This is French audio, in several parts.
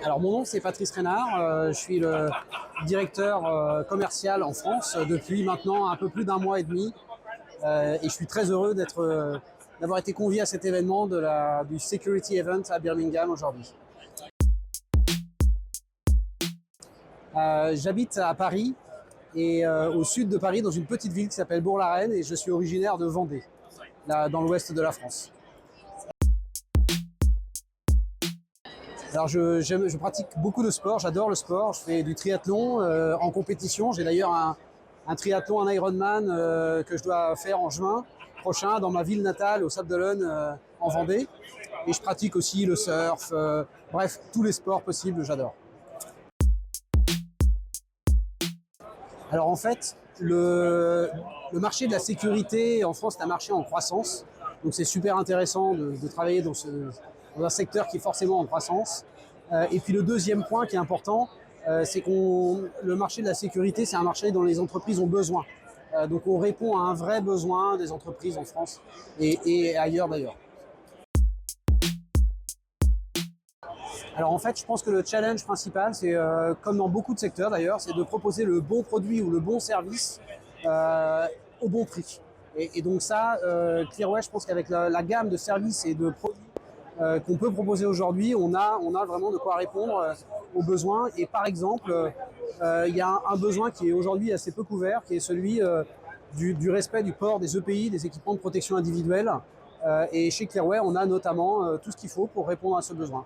Alors mon nom c'est Patrice Reynard, je suis le directeur commercial en France depuis maintenant un peu plus d'un mois et demi et je suis très heureux d'avoir été convié à cet événement du Security Event à Birmingham aujourd'hui. J'habite à Paris et au sud de Paris dans une petite ville qui s'appelle Bourg-la-Reine et je suis originaire de Vendée, là, dans l'ouest de la France. Alors je pratique beaucoup de sport, j'adore le sport, je fais du triathlon en compétition. J'ai d'ailleurs un triathlon, un Ironman que je dois faire en juin prochain dans ma ville natale, au Sables d'Olonne, en Vendée. Et je pratique aussi le surf, bref, tous les sports possibles, j'adore. Alors en fait, le marché de la sécurité en France, c'est un marché en croissance. Donc c'est super intéressant de travailler dans un secteur qui est forcément en croissance. Et puis le deuxième point qui est important, c'est que le marché de la sécurité, c'est un marché dont les entreprises ont besoin. Donc on répond à un vrai besoin des entreprises en France et ailleurs d'ailleurs. Alors en fait, je pense que le challenge principal, c'est comme dans beaucoup de secteurs d'ailleurs, c'est de proposer le bon produit ou le bon service au bon prix. Et donc ça, Clearway, je pense qu'avec la gamme de services et de produits qu'on peut proposer aujourd'hui, on a vraiment de quoi répondre aux besoins. Et par exemple, il y a un besoin qui est aujourd'hui assez peu couvert, qui est celui du respect du port des EPI, des équipements de protection individuelle. Et chez Clearway, on a notamment tout ce qu'il faut pour répondre à ce besoin.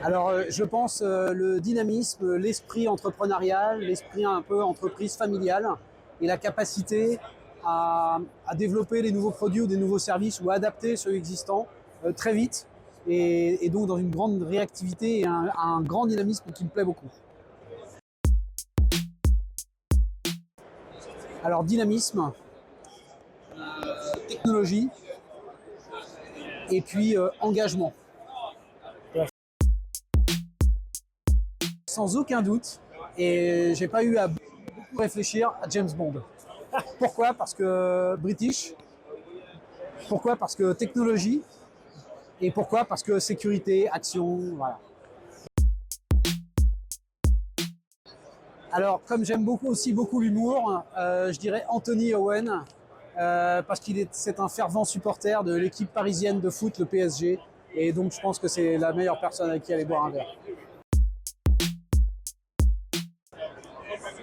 Alors, je pense le dynamisme, l'esprit entrepreneurial, l'esprit un peu entreprise familiale et la capacité à développer des nouveaux produits ou des nouveaux services ou à adapter ceux existants très vite et donc dans une grande réactivité et un grand dynamisme qui me plaît beaucoup. Alors, dynamisme, technologie et puis engagement. Sans aucun doute, et j'ai pas eu à beaucoup réfléchir à James Bond. Pourquoi? Parce que British. Pourquoi? Parce que technologie. Et pourquoi? Parce que sécurité, action, voilà. Alors, comme j'aime beaucoup l'humour, je dirais Anthony Owen, parce c'est un fervent supporter de l'équipe parisienne de foot, le PSG, et donc je pense que c'est la meilleure personne avec qui aller boire un verre.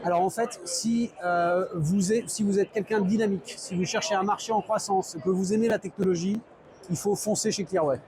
Alors en fait, si vous êtes quelqu'un de dynamique, si vous cherchez un marché en croissance, que vous aimez la technologie, il faut foncer chez Clearway.